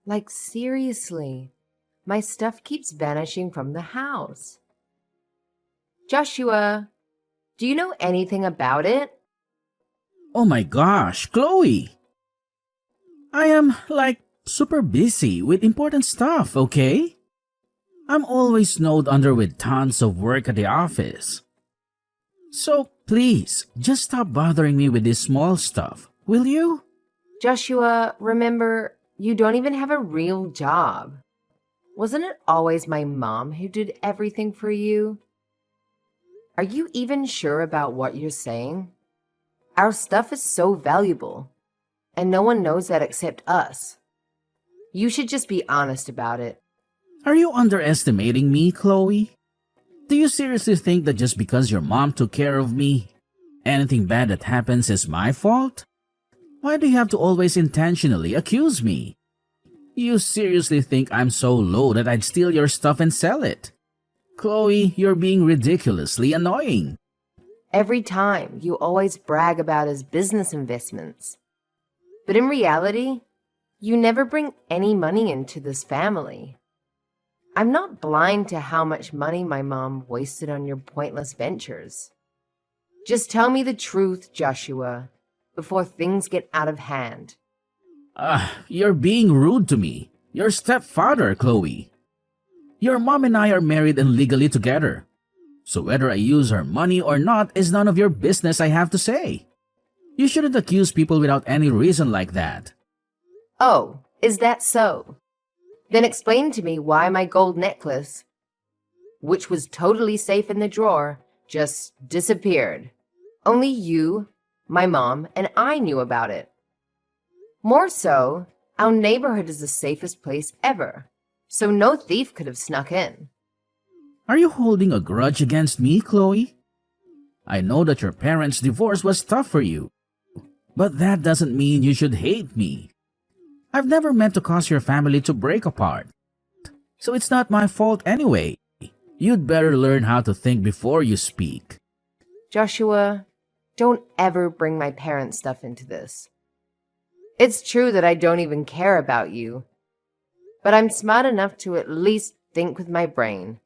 Like, seriously, my stuff keeps vanishing from the house. Joshua, do you know anything about it? Oh my gosh, Chloe! I am super busy with important stuff, okay? I'm always snowed under with tons of work at the office. So please, just stop bothering me with this small stuff, will you? Joshua, remember, you don't even have a real job. Wasn't it always my mom who did everything for you? Are you even sure about what you're saying? Our stuff is so valuable, and no one knows that except us. You should just be honest about it. Are you underestimating me, Chloe? Do you seriously think that just because your mom took care of me, anything bad that happens is my fault? Why do you have to always intentionally accuse me? You seriously think I'm so low that I'd steal your stuff and sell it? Chloe, you're being ridiculously annoying. Every time, you always brag about his business investments. But in reality, you never bring any money into this family. I'm not blind to how much money my mom wasted on your pointless ventures. Just tell me the truth, Joshua, before things get out of hand. You're being rude to me. Your stepfather, Chloe. Your mom and I are married and legally together. So whether I use her money or not is none of your business, I have to say. You shouldn't accuse people without any reason like that. Oh, is that so? Then explain to me why my gold necklace, which was totally safe in the drawer, just disappeared. Only you, my mom, and I knew about it. More so, our neighborhood is the safest place ever, so no thief could have snuck in. Are you holding a grudge against me, Chloe? I know that your parents' divorce was tough for you, but that doesn't mean you should hate me. I've never meant to cause your family to break apart, so it's not my fault anyway. You'd better learn how to think before you speak. Joshua, don't ever bring my parents' stuff into this. It's true that I don't even care about you, but I'm smart enough to at least think with my brain.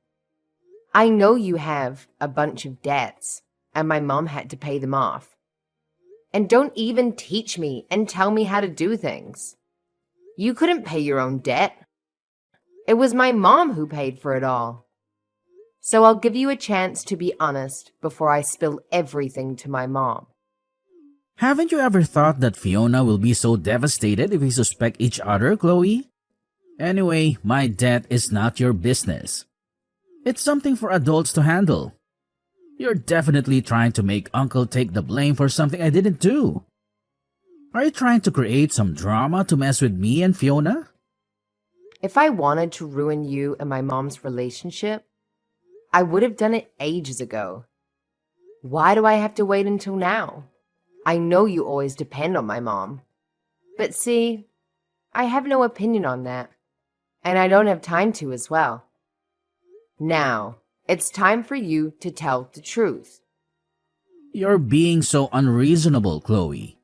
I know you have a bunch of debts, and my mom had to pay them off. And don't even teach me and tell me how to do things. You couldn't pay your own debt. It was my mom who paid for it all. So I'll give you a chance to be honest before I spill everything to my mom. Haven't you ever thought that Fiona will be so devastated if we suspect each other, Chloe? Anyway, my debt is not your business. It's something for adults to handle. You're definitely trying to make Uncle take the blame for something I didn't do. Are you trying to create some drama to mess with me and Fiona? If I wanted to ruin you and my mom's relationship, I would have done it ages ago. Why do I have to wait until now? I know you always depend on my mom. But see, I have no opinion on that, and I don't have time to as well. Now, it's time for you to tell the truth. You're being so unreasonable, Chloe.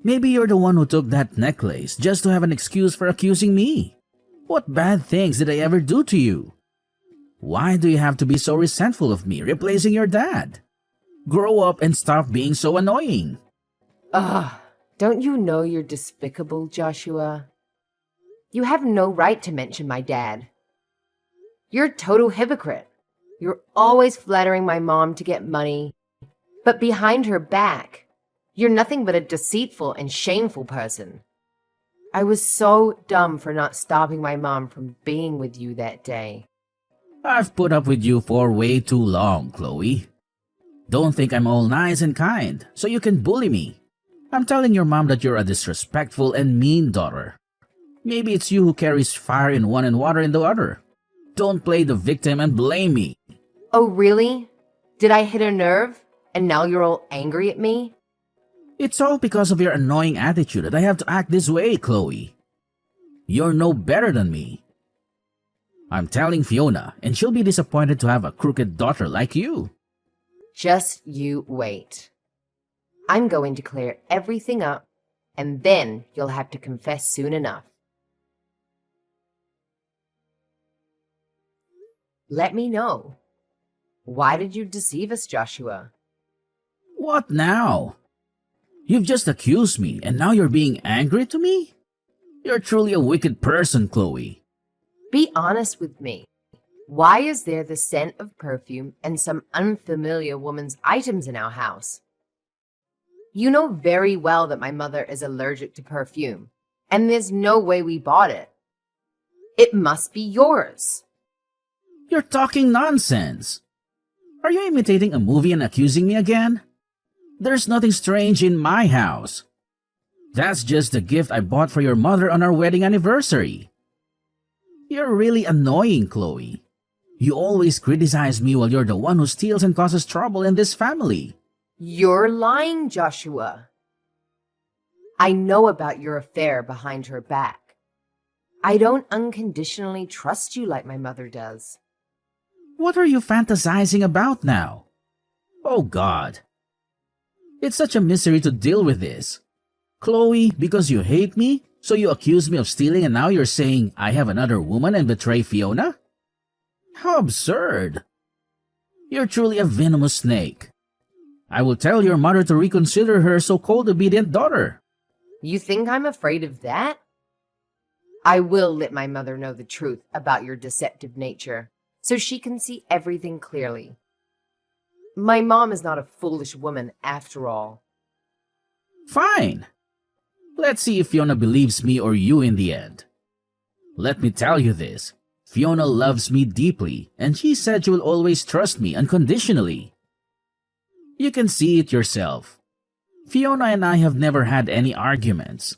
Maybe you're the one who took that necklace just to have an excuse for accusing me. What bad things did I ever do to you? Why do you have to be so resentful of me replacing your dad? Grow up and stop being so annoying. Don't you know you're despicable, Joshua? You have no right to mention my dad. You're a total hypocrite. You're always flattering my mom to get money, but behind her back, you're nothing but a deceitful and shameful person. I was so dumb for not stopping my mom from being with you that day. I've put up with you for way too long, Chloe. Don't think I'm all nice and kind, so you can bully me. I'm telling your mom that you're a disrespectful and mean daughter. Maybe it's you who carries fire in one and water in the other. Don't play the victim and blame me. Oh, really? Did I hit a nerve, and now you're all angry at me? It's all because of your annoying attitude that I have to act this way, Chloe. You're no better than me. I'm telling Fiona, and she'll be disappointed to have a crooked daughter like you. Just you wait. I'm going to clear everything up, and then you'll have to confess soon enough. Let me know. Why did you deceive us, Joshua? What now? You've just accused me and now you're being angry to me? You're truly a wicked person, Chloe. Be honest with me. Why is there the scent of perfume and some unfamiliar woman's items in our house? You know very well that my mother is allergic to perfume, and there's no way we bought it. It must be yours. You're talking nonsense. Are you imitating a movie and accusing me again? There's nothing strange in my house. That's just the gift I bought for your mother on our wedding anniversary. You're really annoying, Chloe. You always criticize me while you're the one who steals and causes trouble in this family. You're lying, Joshua. I know about your affair behind her back. I don't unconditionally trust you like my mother does. What are you fantasizing about now? Oh God. It's such a misery to deal with this. Chloe, because you hate me, so you accuse me of stealing and now you're saying I have another woman and betray Fiona? How absurd. You're truly a venomous snake. I will tell your mother to reconsider her so-called obedient daughter. You think I'm afraid of that? I will let my mother know the truth about your deceptive nature, so she can see everything clearly. My mom is not a foolish woman after all. Fine. Let's see if Fiona believes me or you in the end. Let me tell you this. Fiona loves me deeply, and she said she will always trust me unconditionally. You can see it yourself. Fiona and I have never had any arguments.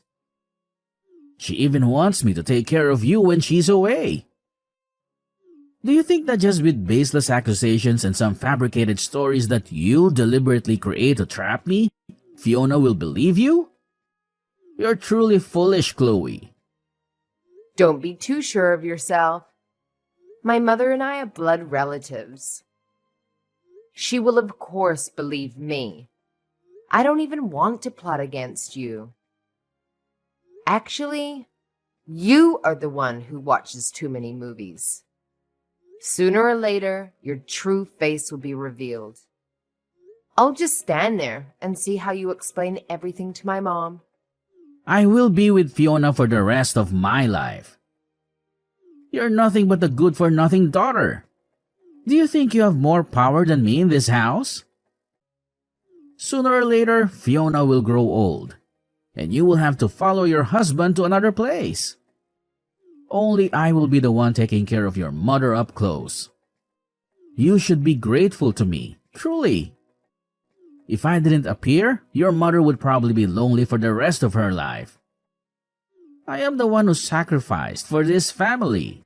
She even wants me to take care of you when she's away. Do you think that just with baseless accusations and some fabricated stories that you deliberately create to trap me, Fiona will believe you? You're truly foolish, Chloe. Don't be too sure of yourself. My mother and I are blood relatives. She will of course believe me. I don't even want to plot against you. Actually, you are the one who watches too many movies. Sooner or later, your true face will be revealed. I'll just stand there and see how you explain everything to my mom. I will be with Fiona for the rest of my life. You're nothing but a good-for-nothing daughter. Do you think you have more power than me in this house? Sooner or later, Fiona will grow old, and you will have to follow your husband to another place. Only I will be the one taking care of your mother up close. You should be grateful to me, truly. If I didn't appear, your mother would probably be lonely for the rest of her life. I am the one who sacrificed for this family.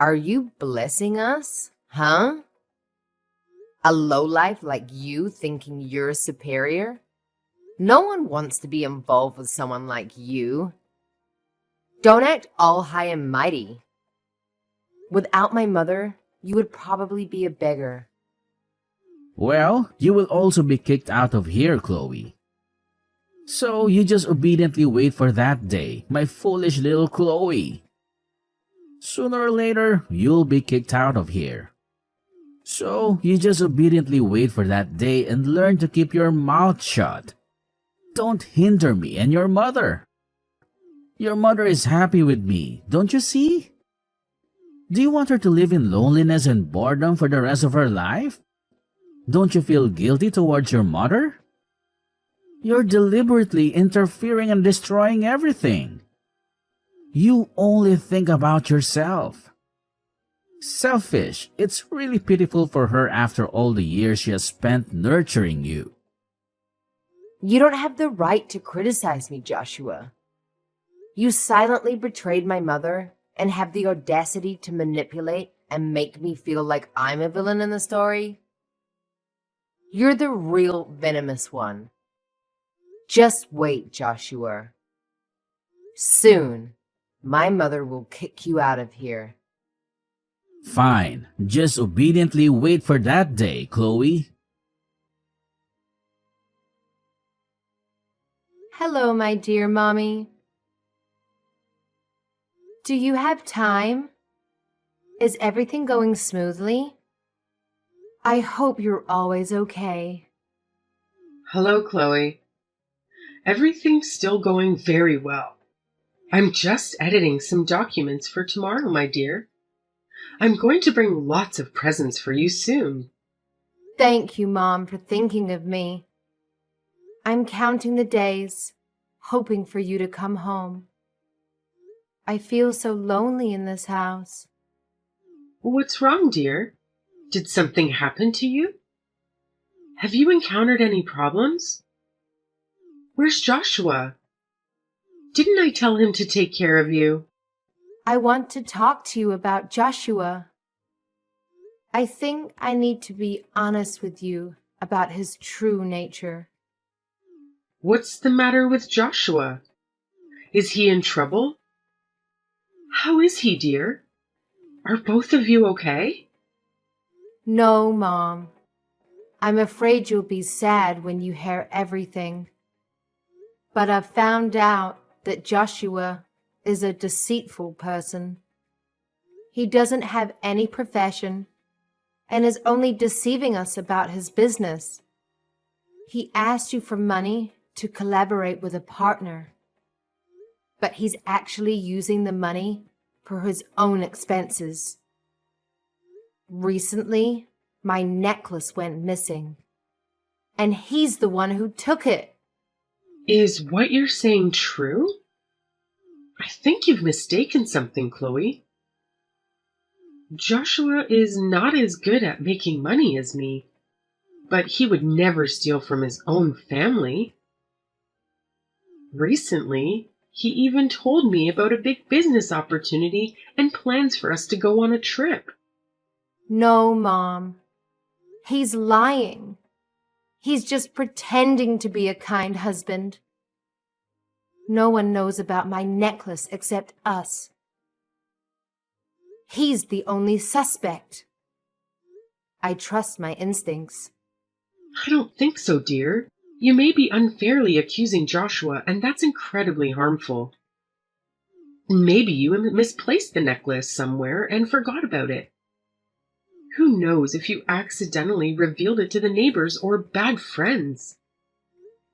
Are you blessing us? Huh? A lowlife like you thinking you're superior? No one wants to be involved with someone like you. Don't act all high and mighty. Without my mother, you would probably be a beggar. Well, you will also be kicked out of here, Chloe. So you just obediently wait for that day, my foolish little Chloe. Sooner or later, you'll be kicked out of here. So you just obediently wait for that day and learn to keep your mouth shut. Don't hinder me and your mother. Your mother is happy with me, don't you see? Do you want her to live in loneliness and boredom for the rest of her life? Don't you feel guilty towards your mother? You're deliberately interfering and destroying everything. You only think about yourself. Selfish. It's really pitiful for her after all the years she has spent nurturing you. You don't have the right to criticize me, Joshua. You silently betrayed my mother and have the audacity to manipulate and make me feel like I'm a villain in the story. You're the real venomous one. Just wait, Joshua. Soon, my mother will kick you out of here. Fine. Just obediently wait for that day, Chloe. Hello, my dear mommy. Do you have time? Is everything going smoothly? I hope you're always okay. Hello, Chloe. Everything's still going very well. I'm just editing some documents for tomorrow, my dear. I'm going to bring lots of presents for you soon. Thank you, Mom, for thinking of me. I'm counting the days, hoping for you to come home. I feel so lonely in this house. What's wrong, dear? Did something happen to you? Have you encountered any problems? Where's Joshua? Didn't I tell him to take care of you? I want to talk to you about Joshua. I think I need to be honest with you about his true nature. What's the matter with Joshua? Is he in trouble? How is he, dear? Are both of you okay? No, Mom. I'm afraid you'll be sad when you hear everything. But I've found out that Joshua is a deceitful person. He doesn't have any profession and is only deceiving us about his business. He asked you for money to collaborate with a partner, but he's actually using the money for his own expenses. Recently, my necklace went missing, and he's the one who took it. Is what you're saying true? I think you've mistaken something, Chloe. Joshua is not as good at making money as me, but he would never steal from his own family. Recently, he even told me about a big business opportunity and plans for us to go on a trip. No, Mom. He's lying. He's just pretending to be a kind husband. No one knows about my necklace except us. He's the only suspect. I trust my instincts. I don't think so, dear. You may be unfairly accusing Joshua, and that's incredibly harmful. Maybe you misplaced the necklace somewhere and forgot about it. Who knows if you accidentally revealed it to the neighbors or bad friends?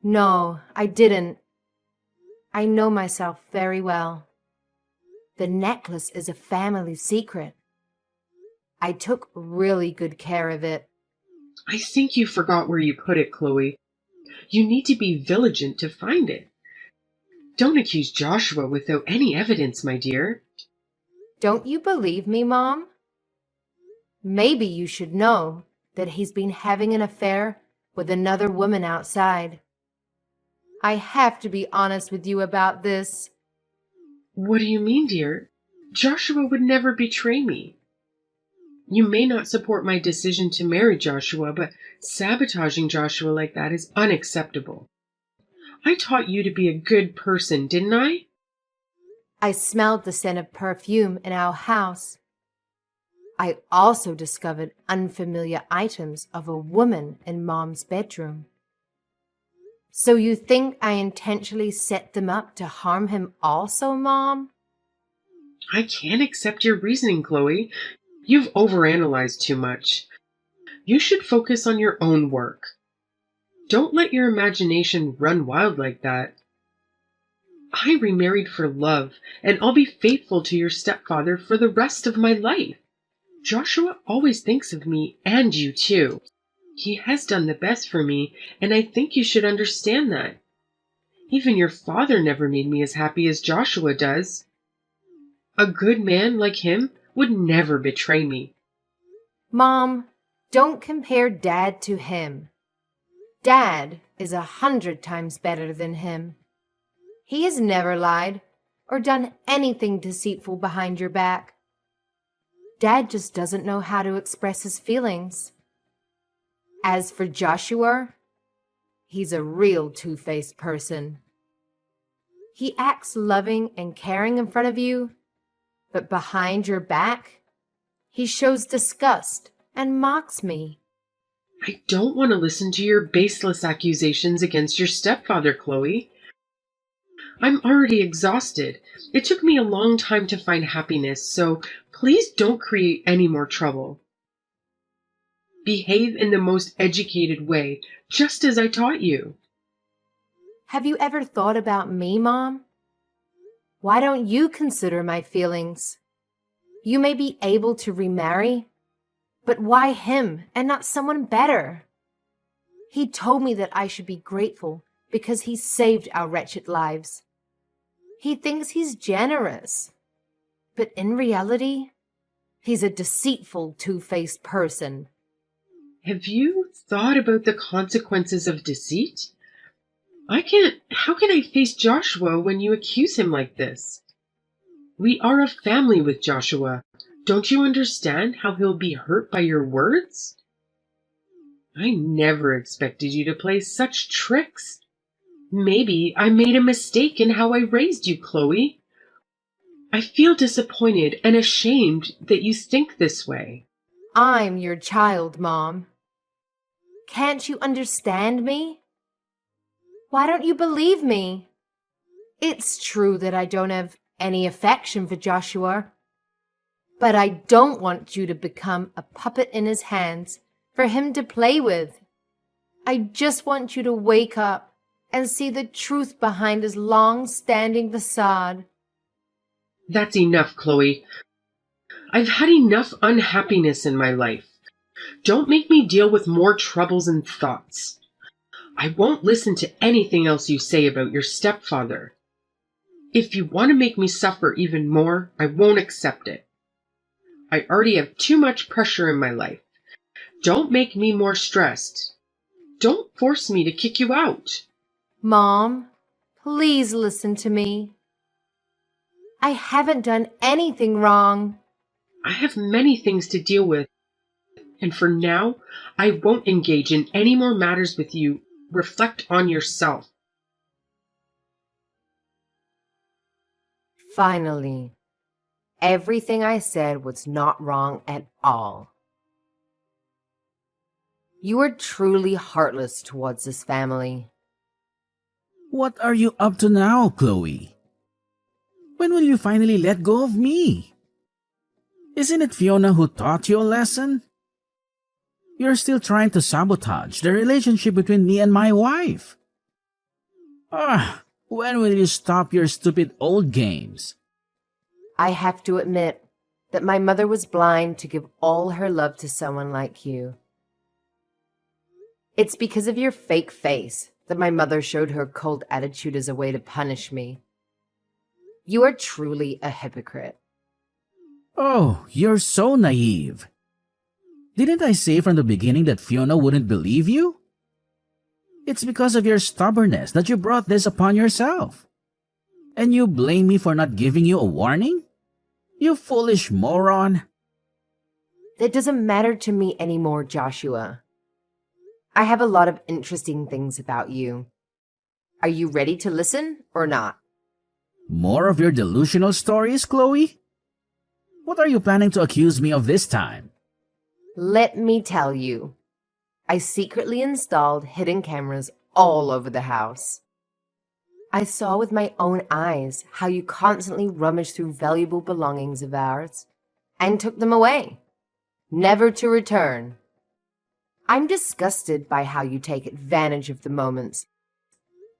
No, I didn't. I know myself very well. The necklace is a family secret. I took really good care of it. I think you forgot where you put it, Chloe. You need to be vigilant to find it. Don't accuse Joshua without any evidence, my dear. Don't you believe me, Mom? Maybe you should know that he's been having an affair with another woman outside. I have to be honest with you about this. What do you mean, dear? Joshua would never betray me. You may not support my decision to marry Joshua, but sabotaging Joshua like that is unacceptable. I taught you to be a good person, didn't I? I smelled the scent of perfume in our house. I also discovered unfamiliar items of a woman in Mom's bedroom. So you think I intentionally set them up to harm him also, Mom? I can't accept your reasoning, Chloe. You've overanalyzed too much. You should focus on your own work. Don't let your imagination run wild like that. I remarried for love, and I'll be faithful to your stepfather for the rest of my life. Joshua always thinks of me and you too. He has done the best for me, and I think you should understand that. Even your father never made me as happy as Joshua does. A good man like him would never betray me. Mom, don't compare Dad to him. Dad is 100 times better than him. He has never lied or done anything deceitful behind your back. Dad just doesn't know how to express his feelings. As for Joshua, he's a real two-faced person. He acts loving and caring in front of you, but behind your back, he shows disgust and mocks me. I don't want to listen to your baseless accusations against your stepfather, Chloe. I'm already exhausted. It took me a long time to find happiness, so please don't create any more trouble. Behave in the most educated way, just as I taught you. Have you ever thought about me, Mom? Why don't you consider my feelings? You may be able to remarry, but why him and not someone better? He told me that I should be grateful because he saved our wretched lives. He thinks he's generous, but in reality, he's a deceitful, two-faced person. Have you thought about the consequences of deceit? How can I face Joshua when you accuse him like this? We are a family with Joshua. Don't you understand how he'll be hurt by your words? I never expected you to play such tricks. Maybe I made a mistake in how I raised you, Chloe. I feel disappointed and ashamed that you think this way. I'm your child, Mom. Can't you understand me? Why don't you believe me? It's true that I don't have any affection for Joshua, but I don't want you to become a puppet in his hands for him to play with. I just want you to wake up and see the truth behind his long-standing facade. That's enough, Chloe. I've had enough unhappiness in my life. Don't make me deal with more troubles and thoughts. I won't listen to anything else you say about your stepfather. If you want to make me suffer even more, I won't accept it. I already have too much pressure in my life. Don't make me more stressed. Don't force me to kick you out. Mom, please listen to me. I haven't done anything wrong. I have many things to deal with, and for now, I won't engage in any more matters with you. Reflect on yourself. Finally, everything I said was not wrong at all. You are truly heartless towards this family. What are you up to now, Chloe? When will you finally let go of me? Isn't it Fiona who taught you a lesson? You're still trying to sabotage the relationship between me and my wife. When will you stop your stupid old games? I have to admit that my mother was blind to give all her love to someone like you. It's because of your fake face that my mother showed her cold attitude as a way to punish me. You are truly a hypocrite. Oh, you're so naive. Didn't I say from the beginning that Fiona wouldn't believe you? It's because of your stubbornness that you brought this upon yourself. And you blame me for not giving you a warning? You foolish moron. That doesn't matter to me anymore, Joshua. I have a lot of interesting things about you. Are you ready to listen or not? More of your delusional stories, Chloe? What are you planning to accuse me of this time? Let me tell you. I secretly installed hidden cameras all over the house. I saw with my own eyes how you constantly rummaged through valuable belongings of ours and took them away, never to return. I'm disgusted by how you take advantage of the moments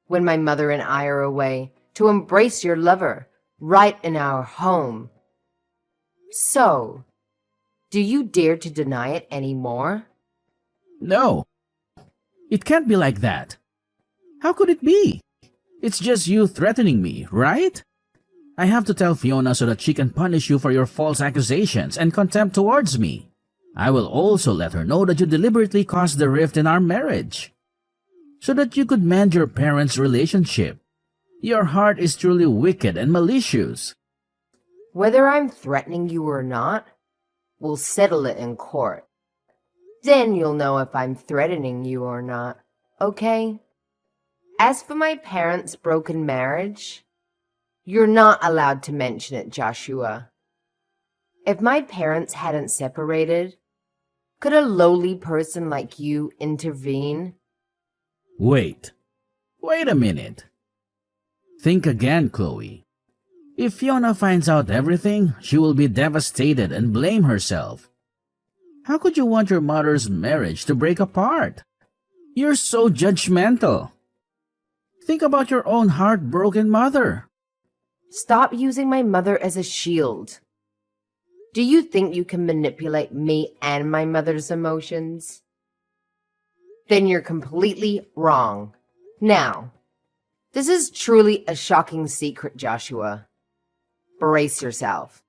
when my mother and I are away to embrace your lover right in our home. So, do you dare to deny it anymore? No. It can't be like that. How could it be? It's just you threatening me, right? I have to tell Fiona so that she can punish you for your false accusations and contempt towards me. I will also let her know that you deliberately caused the rift in our marriage, so that you could mend your parents' relationship. Your heart is truly wicked and malicious. Whether I'm threatening you or not, we'll settle it in court. Then you'll know if I'm threatening you or not, okay? As for my parents' broken marriage, you're not allowed to mention it, Joshua. If my parents hadn't separated, could a lowly person like you intervene? Wait a minute. Think again, Chloe. If Fiona finds out everything, she will be devastated and blame herself. How could you want your mother's marriage to break apart? You're so judgmental. Think about your own heartbroken mother. Stop using my mother as a shield. Do you think you can manipulate me and my mother's emotions? Then you're completely wrong. Now, this is truly a shocking secret, Joshua. Brace yourself.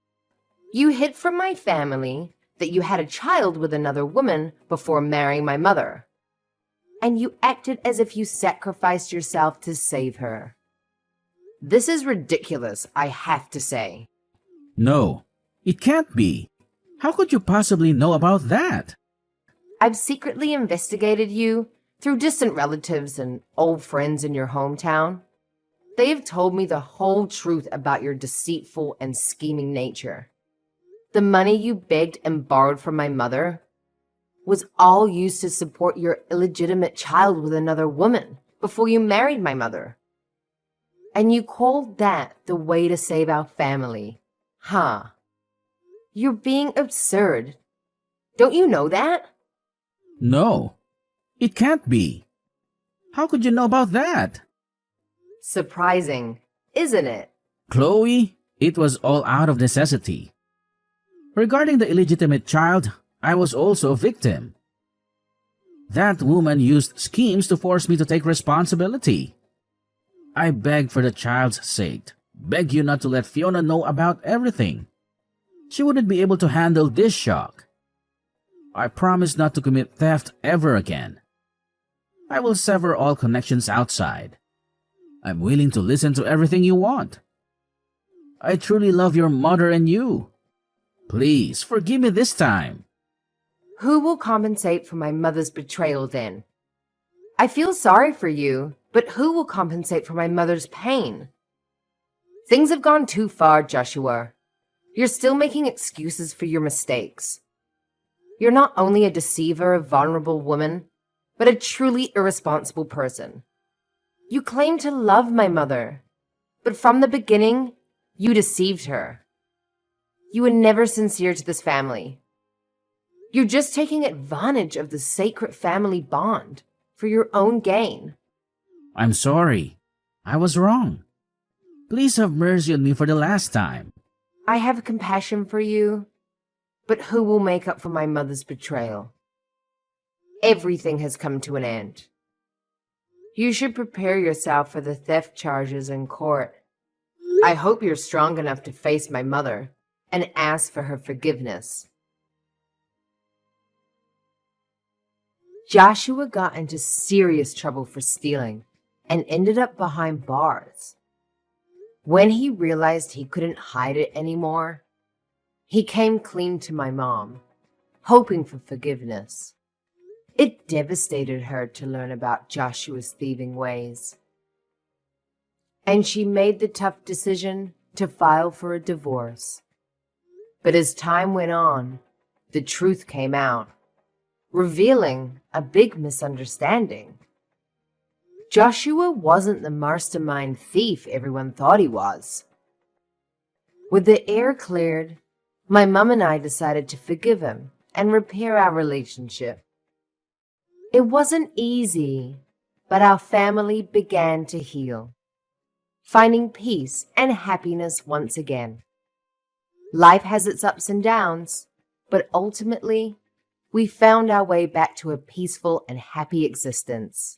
You hid from my family that you had a child with another woman before marrying my mother. And you acted as if you sacrificed yourself to save her. This is ridiculous, I have to say. No, it can't be. How could you possibly know about that? I've secretly investigated you through distant relatives and old friends in your hometown. They have told me the whole truth about your deceitful and scheming nature. The money you begged and borrowed from my mother was all used to support your illegitimate child with another woman before you married my mother. And you called that the way to save our family, huh? You're being absurd. Don't you know that? No, it can't be. How could you know about that? Surprising, isn't it? Chloe, it was all out of necessity. Regarding the illegitimate child, I was also a victim. That woman used schemes to force me to take responsibility. I begged for the child's sake, begged you not to let Fiona know about everything. She wouldn't be able to handle this shock. I promised not to commit theft ever again. I will sever all connections outside. I'm willing to listen to everything you want. I truly love your mother and you. Please, forgive me this time. Who will compensate for my mother's betrayal then? I feel sorry for you, but who will compensate for my mother's pain? Things have gone too far, Joshua. You're still making excuses for your mistakes. You're not only a deceiver, a vulnerable woman, but a truly irresponsible person. You claim to love my mother, but from the beginning, you deceived her. You were never sincere to this family. You're just taking advantage of the sacred family bond for your own gain. I'm sorry. I was wrong. Please have mercy on me for the last time. I have compassion for you, but who will make up for my mother's betrayal? Everything has come to an end. You should prepare yourself for the theft charges in court. I hope you're strong enough to face my mother and ask for her forgiveness. Joshua got into serious trouble for stealing and ended up behind bars. When he realized he couldn't hide it anymore, he came clean to my mom, hoping for forgiveness. It devastated her to learn about Joshua's thieving ways. And she made the tough decision to file for a divorce. But as time went on, the truth came out, revealing a big misunderstanding. Joshua wasn't the mastermind thief everyone thought he was. With the air cleared, my mom and I decided to forgive him and repair our relationship. It wasn't easy, but our family began to heal, finding peace and happiness once again. Life has its ups and downs, but ultimately, we found our way back to a peaceful and happy existence.